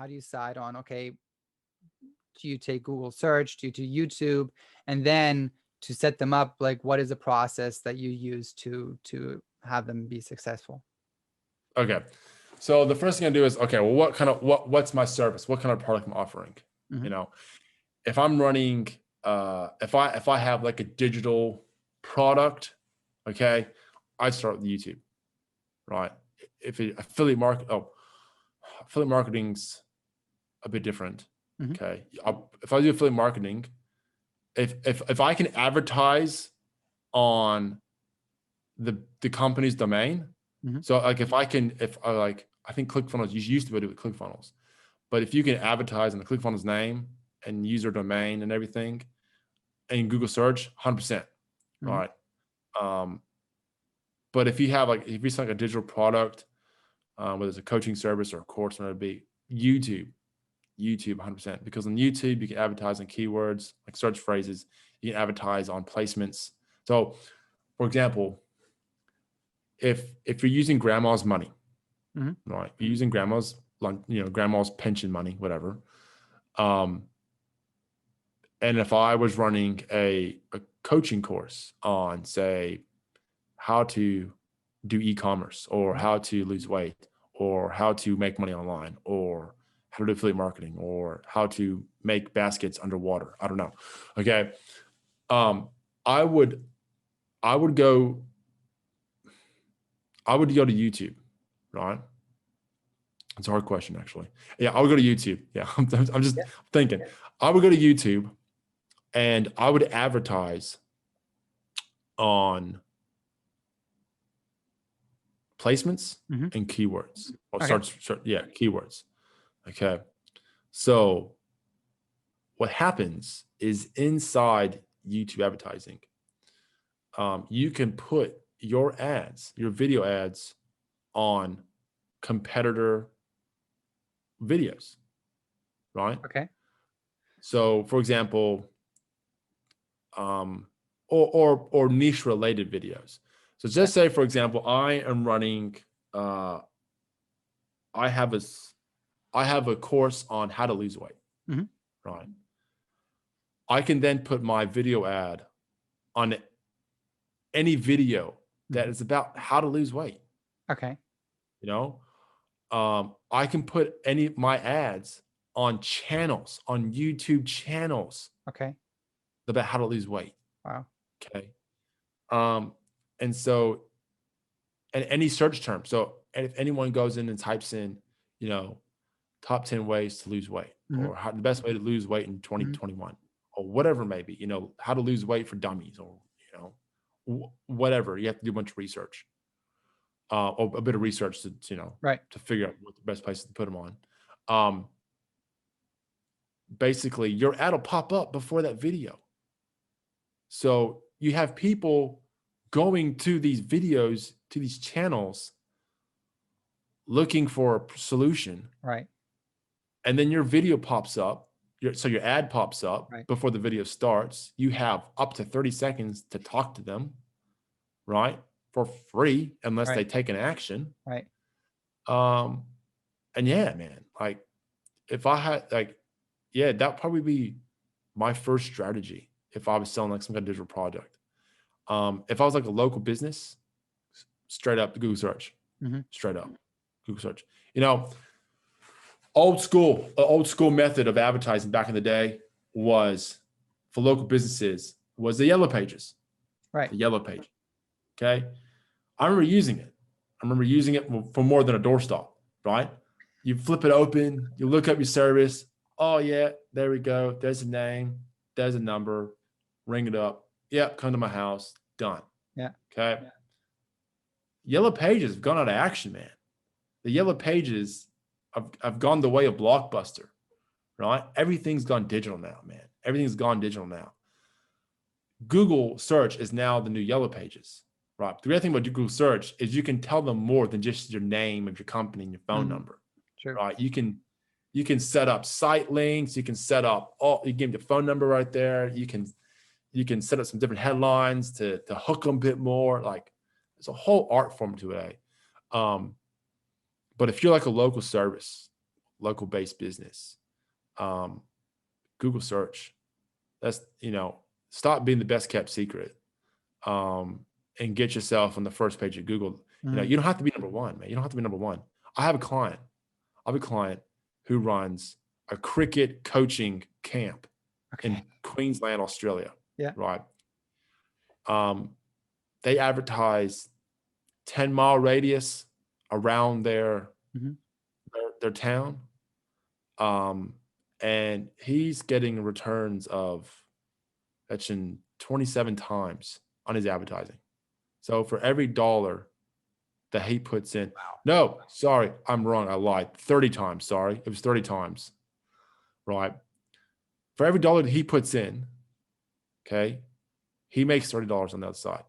how do you decide on, okay, do you take Google search, do you do YouTube, and then to set them up, like what is the process that you use to have them be successful? Okay. So the first thing I do is, okay, well, what's my service? What kind of product I'm offering? You know, if I'm running, if I have like a digital product, okay, I start with YouTube, right? If affiliate marketing's a bit different. Okay. If I do affiliate marketing, if I can advertise on the company's domain, so like I think ClickFunnels, you used to be able to do it with ClickFunnels, but if you can advertise on the ClickFunnels name and user domain and everything, and Google search, 100%, right? But if you have if you sell like a digital product, whether it's a coaching service or a course, whatever it be, YouTube 100%, because on YouTube you can advertise on keywords like search phrases, you can advertise on placements. So for example, if you're using grandma's money, right? If you're using grandma's pension money, whatever. And if I was running a coaching course on, say, how to do e-commerce, or how to lose weight, or how to make money online, or how to do affiliate marketing, or how to make baskets underwater, I don't know. Okay. I would go to YouTube, right? It's a hard question, actually. Yeah, I would go to YouTube. Yeah, I'm just thinking. I would go to YouTube and I would advertise on placements and keywords. Or keywords. Okay. So what happens is inside YouTube advertising, you can put your ads, your video ads, on competitor videos, right? Okay. So for example, or niche related videos. So just say, for example, I am running, I have a course on how to lose weight, right? I can then put my video ad on any video that is about how to lose weight. Okay. You know, I can put my ads on channels, on YouTube channels. Okay. About how to lose weight. Wow. Okay. And so, and any search term. So if anyone goes in and types in, top 10 ways to lose weight, or the best way to lose weight in 2021, or whatever it may be, how to lose weight for dummies, or, whatever, you have to do a bunch of research, or a bit of research to, to figure out what the best places to put them on. Basically your ad will pop up before that video. So you have people going to these videos, to these channels, looking for a solution. Right. And then your video pops up. So your ad pops up before the video starts. You have up to 30 seconds to talk to them, right? For free, unless they take an action. Right. And yeah, man, if I had that'd probably be my first strategy if I was selling some kind of digital product. If I was like a local business, straight up Google search, straight up Google search. Old school method of advertising back in the day was, for local businesses, was the yellow pages. Right. The yellow page. Okay. I remember using it for more than a doorstop, right? You flip it open, you look up your service. Oh yeah, there we go. There's a name, there's a number, ring it up. Yep, come to my house, done. Yeah. Okay. Yeah. Yellow pages have gone out of action, man. The yellow pages have gone the way of Blockbuster, right? Everything's gone digital now, man. Everything's gone digital now. Google search is now the new yellow pages, right? The great thing about Google search is you can tell them more than just your name of your company and your phone number, right? You can set up site links. You can set up you give them the phone number right there. You can set up some different headlines to hook them a bit more. Like, there's a whole art form to it. But if you're like a local service, local based business, Google search. That's, stop being the best kept secret, and get yourself on the first page of Google. You don't have to be number one, man. You don't have to be number one. I have a client who runs a cricket coaching camp in Queensland, Australia. Yeah. Right. They advertise 10-mile radius around their town. And he's getting returns of 27 times on his advertising. So for every dollar that he puts in, no, sorry, I'm wrong. I lied. 30 times. Sorry. It was 30 times. Right. For every dollar that he puts in, okay, he makes $30 on the other side.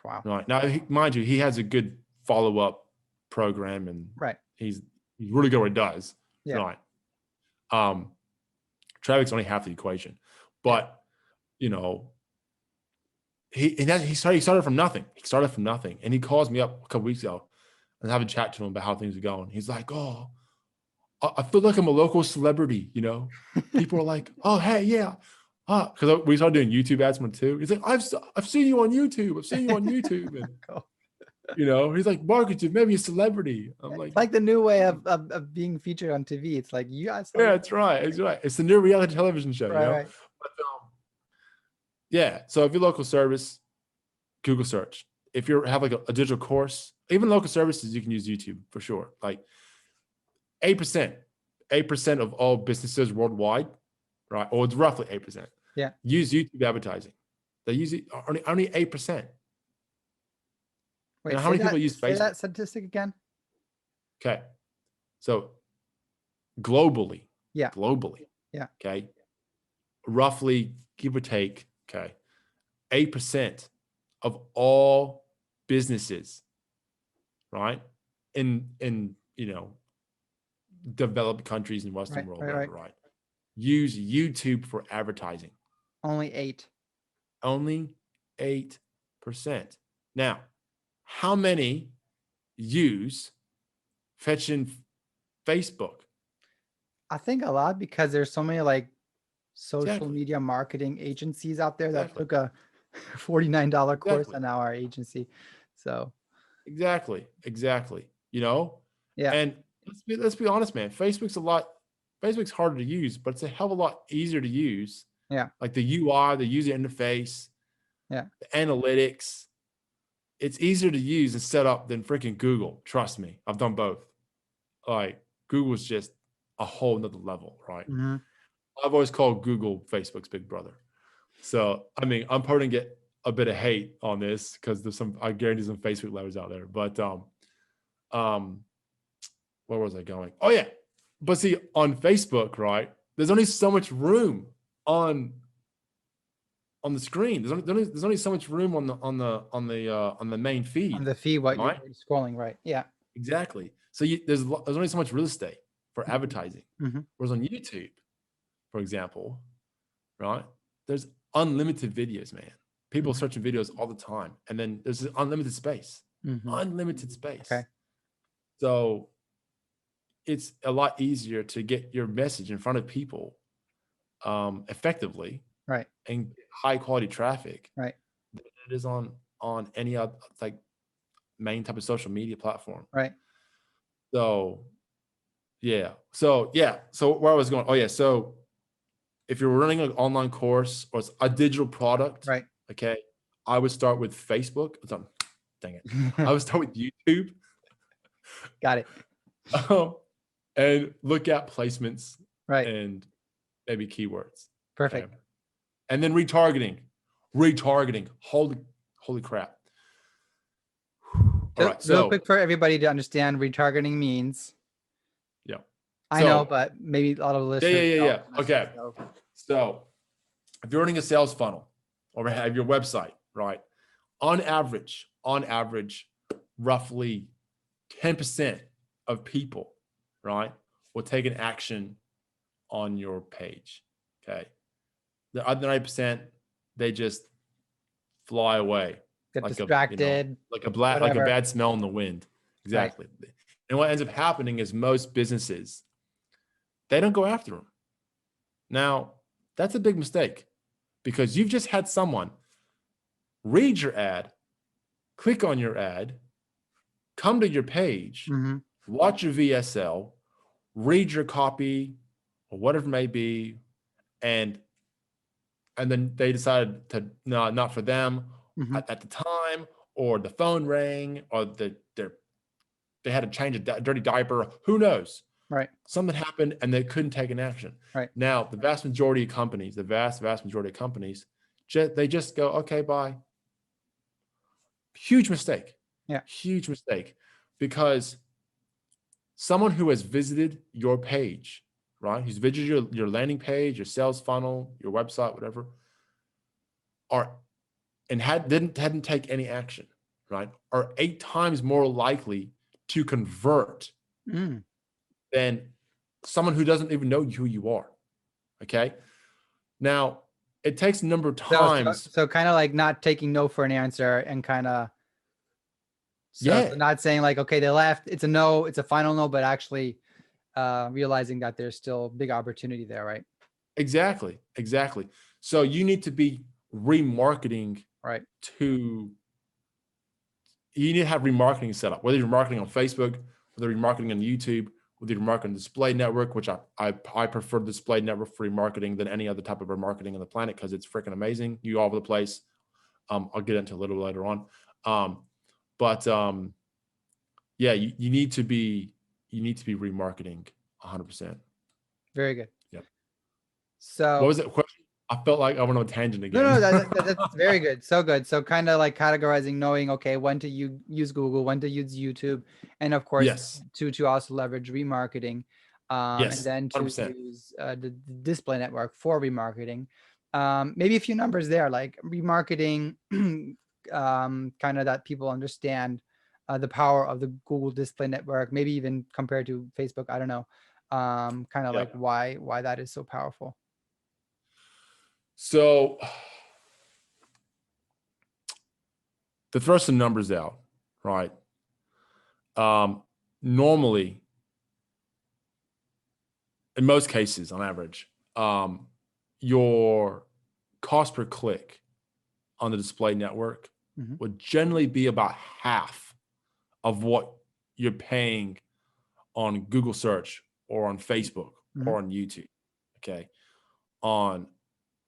Wow. Right. Now, mind you, he has a good follow-up program, and he's really good at what he does. Yeah. Right. Traffic's only half the equation, but he started from nothing. And he calls me up a couple weeks ago and have a chat to him about how things are going. He's like, "Oh, I feel like I'm a local celebrity." People are like, "Oh, hey, yeah." Because we started doing YouTube ads one too. He's like, I've seen you on YouTube. And, he's like, Marcus, you've made me a celebrity. I'm like, it's like the new way of being featured on TV. It's like, you guys. Yeah, that's right. It's the new reality television show. Right. But, yeah. So if you're local service, Google search. If you have like a digital course, even local services, you can use YouTube for sure. Like 8% of all businesses worldwide, right? Or it's roughly 8%. Yeah. Use YouTube advertising. They use it only 8%. Wait, how many people use Facebook? Say that statistic again. Okay. So globally. Yeah. Okay. Roughly, give or take, 8% of all businesses, right? In developed countries in Western world, right? Use YouTube for advertising. Only 8. Only 8%. Now, how many use fetching Facebook? I think a lot, because there's so many like social media marketing agencies out there that took a $49 course on our agency. So exactly. Yeah. And let's be honest, man. Facebook's harder to use, but it's a hell of a lot easier to use. Yeah. Like the UI, the user interface, the analytics. It's easier to use and set up than freaking Google. Trust me. I've done both. Like, Google's just a whole nother level, right? Mm-hmm. I've always called Google Facebook's big brother. So, I mean, I'm probably gonna get a bit of hate on this because I guarantee some Facebook lovers out there. But where was I going? Oh yeah. But see, on Facebook, right, there's only so much room on the screen. There's only so much room on the main feed. On the feed, what you're scrolling, right? Yeah. Exactly. So there's only so much real estate for advertising. Mm-hmm. Whereas on YouTube, for example, right, there's unlimited videos, man. People searching videos all the time, and then there's unlimited space. Unlimited space. Okay. So it's a lot easier to get your message in front of people effectively, right, and high quality traffic, right, than it is on any other like main type of social media platform, right. So so where I was going, so if you're running an online course or it's a digital product, right, okay, I would start with Facebook. Dang it. I would start with YouTube. Got it. And look at placements, right, and maybe keywords. Perfect. Okay? And then retargeting. Holy crap. All right, real quick for everybody to understand, retargeting means. Yeah. I know, but maybe a lot of listeners. Yeah. Okay. So if you're running a sales funnel or have your website, right, on average, roughly 10% of people, right, will take an action on your page. Okay. The other 90%, they just fly away. Get distracted. Like a bad smell in the wind. Exactly. Right. And what ends up happening is most businesses, they don't go after them. Now, that's a big mistake because you've just had someone read your ad, click on your ad, come to your page, watch your VSL, read your copy or whatever it may be, and then they decided to no, not for them at the time, or the phone rang, or they had to change a dirty diaper. Who knows? Right. Something happened and they couldn't take an action. Right. Now, the vast majority of companies, they just go, okay, bye. Huge mistake. Yeah. Huge mistake. Because someone who has visited your page, right? Who's visited your landing page, your sales funnel, your website, whatever, hadn't take any action, right? Are 8 times more likely to convert than someone who doesn't even know who you are. Okay. Now it takes a number of times. So kind of like not taking no for an answer and kind of, so not saying like, okay, they left, it's a no, it's a final no, but actually realizing that there's still big opportunity there, right? Exactly. So you need to be remarketing, right? You need to have remarketing set up, whether you're marketing on Facebook, whether you're marketing on YouTube, whether you're marketing display network, which I prefer display network for remarketing than any other type of remarketing on the planet because it's freaking amazing. You all over the place. I'll get into a little later on. Yeah, you need to be remarketing 100%. Very good. Yep. So what was it? I felt like I went on a tangent again. No, that's very good. So good. So kind of like categorizing, knowing, okay, when to use Google, when to use YouTube, and of course, to also leverage remarketing, and then to 100%. Use the display network for remarketing. Maybe a few numbers there, like remarketing, kind of that people understand the power of the Google display network, maybe even compared to Facebook. I don't know, kind of like why that is so powerful. So to throw some numbers out, right? Normally, in most cases, on average, your cost per click on the display network would generally be about half of what you're paying on Google search or on Facebook or on YouTube. Okay. On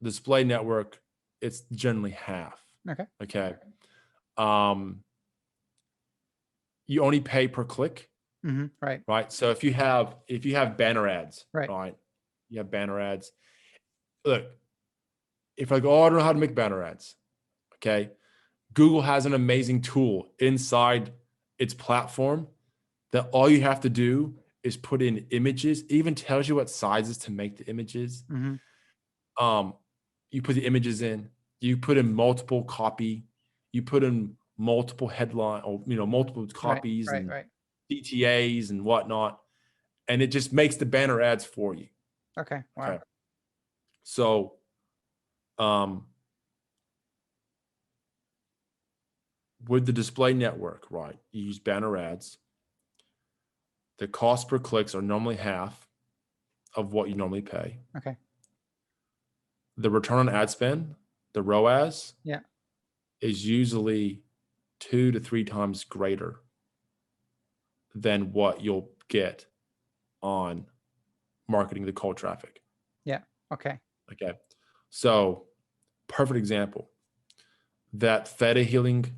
display network, it's generally half. Okay. You only pay per click. Right. So if you have banner ads, right? You have banner ads. Look, if I go, oh, I don't know how to make banner ads. Okay. Google has an amazing tool inside its platform that all you have to do is put in images. It even tells you what sizes to make the images. You put the images in, you put in multiple copy, you put in multiple headline or, multiple copies and CTAs and whatnot. And it just makes the banner ads for you. Okay. Wow. Okay. So, with the display network, right, you use banner ads. The cost per clicks are normally half of what you normally pay. Okay. The return on ad spend, the ROAS, is usually 2 to 3 times greater than what you'll get on marketing the cold traffic. Yeah. Okay. So, perfect example. That theta healing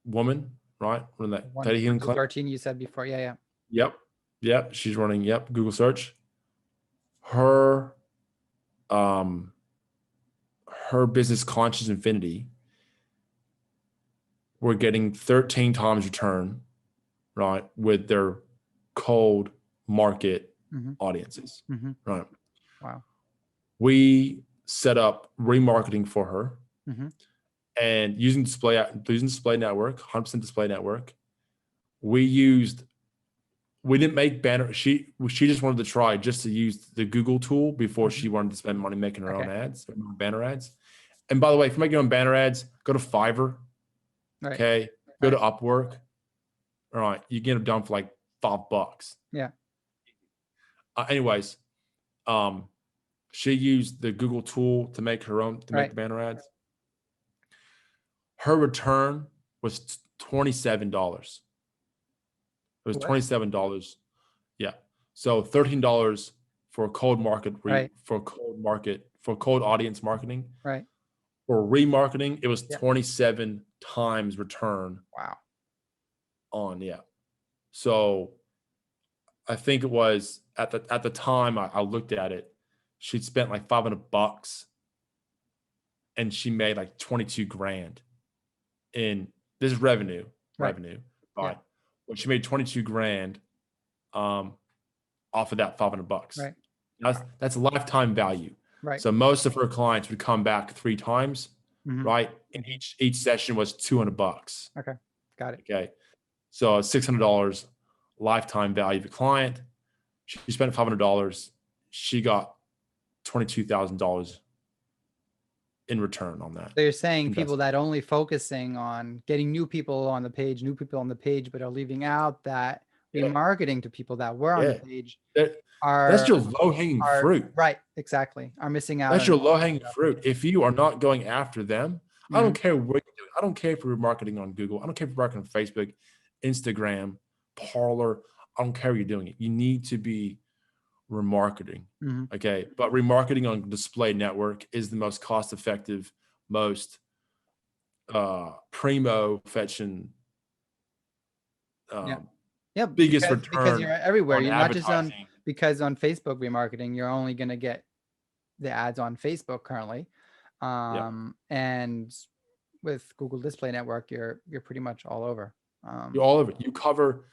woman, right? Running that theta healing clinic. 13 you said before. Yeah. Yep. She's running Google search. Her business Conscious Infinity, we're getting 13 times return, right, with their cold market audiences, right? Wow. We set up remarketing for her, and using display network, 100% display network. We didn't make banner. She just wanted to try just to use the Google tool before she wanted to spend money making her own ads, banner ads. And by the way, if you're making your own banner ads, go to Fiverr. Okay. Go to Upwork. All right. You get them done for like $5. Yeah. Anyways, she used the Google tool to make her own, to make the banner ads. Her return was $27. It was $27. Yeah. So $13 for cold market, for cold audience marketing. Right. For remarketing, it was 27 times return. Wow. So I think it was at the time I looked at it, she'd spent like $500 and she made like 22 grand in this revenue. But when she made 22 grand off of that $500. Right. That's a lifetime value. Right. So most of her clients would come back 3 times, right? And each session was $200. Okay. Got it. Okay. So $600 lifetime value of the client. She spent $500. She got $22,000 in return on that. So you're saying people that only focusing on getting new people on the page, but are leaving out that remarketing to people that were on the page that's your low-hanging fruit. Right. Exactly. Are missing out. That's your low-hanging fruit. If you are not going after them, I don't care what you're doing. I don't care if you're remarketing on Google. I don't care if you're marketing on Facebook, Instagram, Parler. I don't care what you're doing it. You need to be remarketing. Okay. But remarketing on display network is the most cost-effective, most primo fetching biggest return because you're everywhere. You're not just on, because on Facebook remarketing, you're only going to get the ads on Facebook currently. And with Google Display Network, you're pretty much all over. You're all over. You cover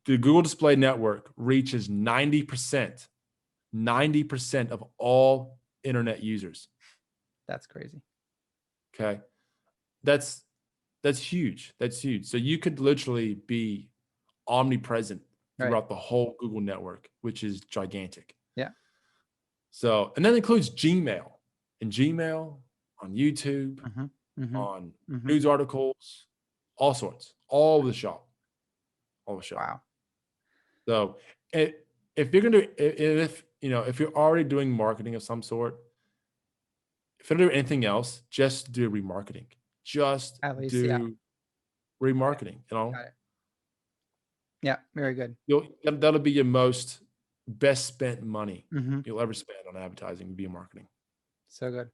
the Google Display Network reaches 90% of all internet users. That's crazy. Okay. That's huge. That's huge. So you could literally be omnipresent throughout the whole Google network, which is gigantic. Yeah. So, and that includes Gmail, on YouTube, on news articles, all sorts, all over the shop. Wow. So if you're going to, if you're already doing marketing of some sort, if you're doing anything else, just do remarketing. Just do remarketing, Got it. Yeah, very good. That'll be your best spent money you'll ever spend on advertising via marketing. So good.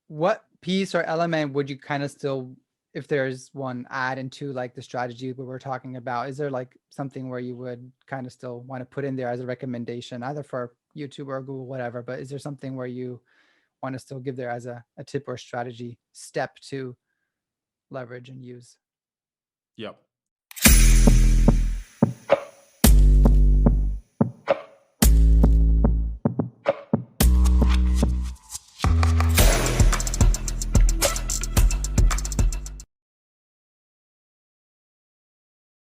What piece or element would you kind of still, if there's one, add into like the strategy we were talking about? Is there like something where you would kind of still want to put in there as a recommendation, either for YouTube or Google, whatever, but is there something where you want to still give there as a tip or strategy step to leverage and use? Yep.